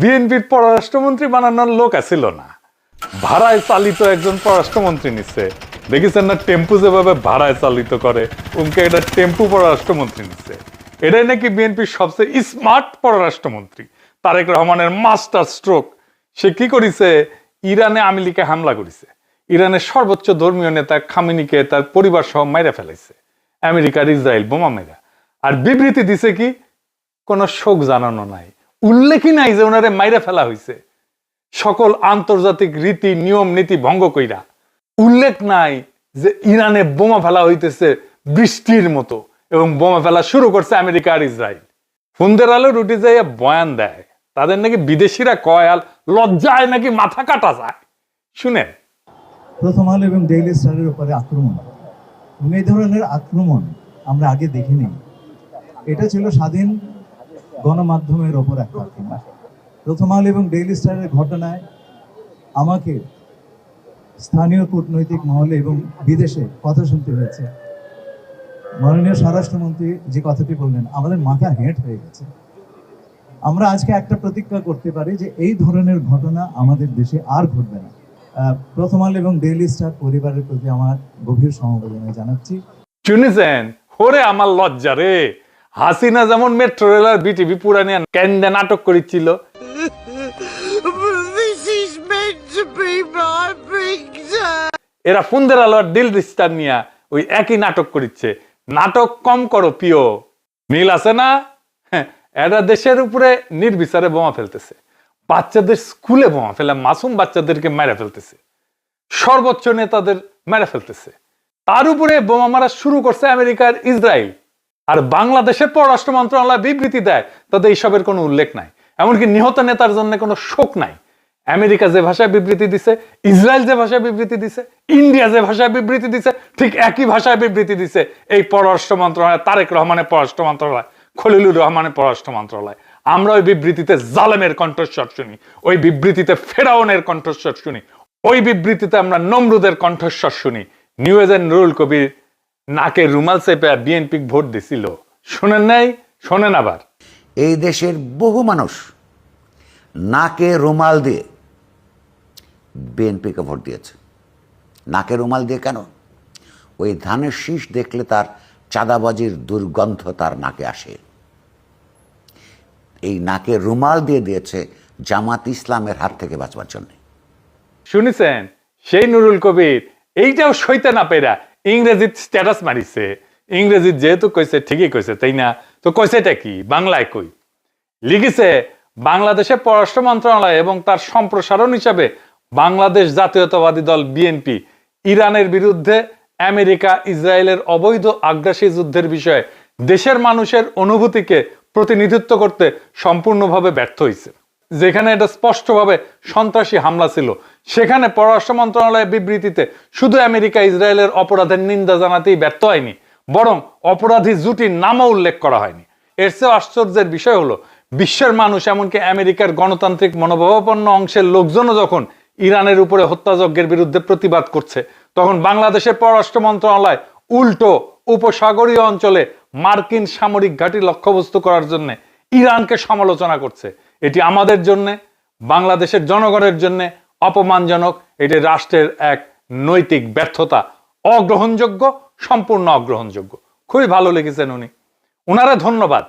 বিএনপির পররাষ্ট্রমন্ত্রী বানানোর লোক আছিল না, ভাড়ায় চালিত একজন পররাষ্ট্রমন্ত্রী নিচ্ছে। দেখেছেন না টেম্পু যেভাবে ভাড়ায় চালিত করে, উনকে এটা টেম্পু পররাষ্ট্রমন্ত্রী নিচ্ছে। এটাই নাকি বিএনপির সবচেয়ে স্মার্ট পররাষ্ট্রমন্ত্রী। তারেক রহমানের মাস্টার স্ট্রোক। সে কি করেছে? ইরানে আমেরিকা হামলা করেছে, ইরানের সর্বোচ্চ ধর্মীয় নেতা খামেনিকে তার পরিবার সহ মাইরা ফেলাইছে আমেরিকার ইসরায়েল বোমা মেরা। আর বিবৃতি দিছে কি? কোন শোক জানানো নাই, উল্লেখই নাই যে ওনারে মাইরা ফেলা হয়েছে। সকল আন্তর্জাতিক রীতি নিয়ম নীতি ভঙ্গ কইরা উল্লেখ নাই যে ইরানে বোমা ফেলা হইতেছে বৃষ্টির মতো, এবং বোমা ফেলা শুরু করছে আমেরিকা আর ইসরায়েল। ফুন্দের আলো রুটি যাইয়া বয়ান দেয়, তাদের নাকি বিদেশিরা কয় আর লজ্জায় নাকি মাথা কাটা যায়। শুনেন। প্রথম আলো এবং ডেইলি স্টারের উপরে আক্রমণ, এবং এই ধরনের আক্রমণ আমরা আগে দেখিনি। এটা ছিল স্বাধীন গণমাধ্যমের ওপর একটা আক্রমণ। প্রথম আলো এবং ডেইলি স্টারের ঘটনায় আমাকে স্থানীয় কূটনৈতিক মহলে এবং বিদেশে কথা শুনতে হয়েছে। মাননীয় স্বরাষ্ট্রমন্ত্রী যে কথাটি বললেন, আমাদের মাথা হেঁট হয়ে গেছে। আমরা আজকে একটা প্রতিজ্ঞা করতে পারি যে এই ধরনের ঘটনা আমাদের দেশে আর ঘটবে না। প্রথম আলো এবং ডেইলি স্টার পরিবারের প্রতি আমার গভীর সমবেদনা জানাচ্ছি। শুনেছেন? ওরে আমার লজ্জা রে! হাসিনা যেমন মেট্রো রেল আর বিটিভি পুরানিয়া ক্যান্ডে নাটক করেছিল, এরা ফুন্দের আলো আর দিল রিস্টার নিয়া ওই একই নাটক করিচ্ছে। নাটক কম করো প্রিয়, মিল আছে না? এরা দেশের উপরে নির্বিচারে বোমা ফেলতেছে, বাচ্চাদের স্কুলে বোমা ফেলে মাসুম বাচ্চাদেরকে মেরে ফেলতেছে, সর্বোচ্চ নেতাদের মেরে ফেলতেছে। তার উপরে বোমা মারা শুরু করছে আমেরিকার ইসরায়েল। আর বাংলাদেশের পররাষ্ট্র মন্ত্রণালয় বিবৃতি দেয়, তাদের এইসবের কোনো উল্লেখ নাই, এমনকি নিহত নেতার জন্য কোনো শোক নাই। আমেরিকা যে ভাষায় বিবৃতি দিছে, ইসরায়েল যে ভাষায় বিবৃতি দিছে, ইন্ডিয়া যে ভাষায় বিবৃতি দিছে, ঠিক একই ভাষায় বিবৃতি দিছে এই পররাষ্ট্র মন্ত্রণালয়, তারেক রহমানের পররাষ্ট্র মন্ত্রণালয়, খলিলুর রহমানের পররাষ্ট্র মন্ত্রণালয়। আমরা ওই বিবৃতিতে জালেমের কণ্ঠস্বর শুনি, ওই বিবৃতিতে ফেরাউনের কণ্ঠস্বর শুনি, ওই বিবৃতিতে আমরা নমরুদের কণ্ঠস্বর শুনি। নিউ এজেন্ট নুরুল কবির নাকে রুমাল চেপে বিএনপি ভোট দিছিল, শুনেন নাই? শোনেন আবার। এই দেশের বহু মানুষ নাকে রুমাল দিয়ে বিএনপিকে ভোট দিয়েছে। নাকে রুমাল দিয়ে কেন? ওই ধানের শীষ দেখলে তার চাঁদাবাজির দুর্গন্ধ তার নাকে আসে। এই নাকে রুমাল দিয়ে দিয়েছে জামাত ইসলামের হাত থেকে বাঁচবার জন্য। শুনেছেন? সেই নুরুল কবির এইটাও সইতে না পেরা ইংরেজির স্ট্যাটাস মারিছে। ইংরেজি যেহেতু কইছে ঠিকই কইছে, তাই না? তো কইছেটা কি? বাংলায় কই লিখেছে, বাংলাদেশের পররাষ্ট্র মন্ত্রণালয় এবং তার সম্প্রসারণ হিসাবে বাংলাদেশ জাতীয়তাবাদী দল বিএনপি ইরানের বিরুদ্ধে আমেরিকা ইসরায়েলের অবৈধ আগ্রাসী যুদ্ধের বিষয়ে দেশের মানুষের অনুভূতিকে প্রতিনিধিত্ব করতে সম্পূর্ণভাবে ব্যর্থ হয়েছে। যেখানে এটা স্পষ্টভাবে সন্ত্রাসী হামলা ছিল, সেখানে পররাষ্ট্র মন্ত্রণালয়ের বিবৃতিতে শুধু আমেরিকা ইসরায়েলের অপরাধের নিন্দা জানাতেই ব্যর্থ হয়নি, বরং অপরাধী জুটির নামও উল্লেখ করা হয়নি। এর চেয়ে আশ্চর্যের বিষয় হলো, বিশ্বের মানুষ এমনকি আমেরিকার গণতান্ত্রিক মনোভাবাপন্ন অংশের লোকজনও যখন ইরানের উপরে হত্যাযজ্ঞের বিরুদ্ধে প্রতিবাদ করছে, তখন বাংলাদেশের পররাষ্ট্র মন্ত্রণালয় উল্টো উপসাগরীয় অঞ্চলে মার্কিন সামরিক ঘাঁটি লক্ষ্যবস্তু করার জন্য ইরানকে সমালোচনা করছে। এটি আমাদের জন্য, বাংলাদেশের জনগণের জন্য অপমানজনক। এটি রাষ্ট্রের এক নৈতিক ব্যর্থতা, অগ্রহণযোগ্য, সম্পূর্ণ অগ্রহণযোগ্য। খুবই ভালো লিখেছেন উনি, ওনারা ধন্যবাদ।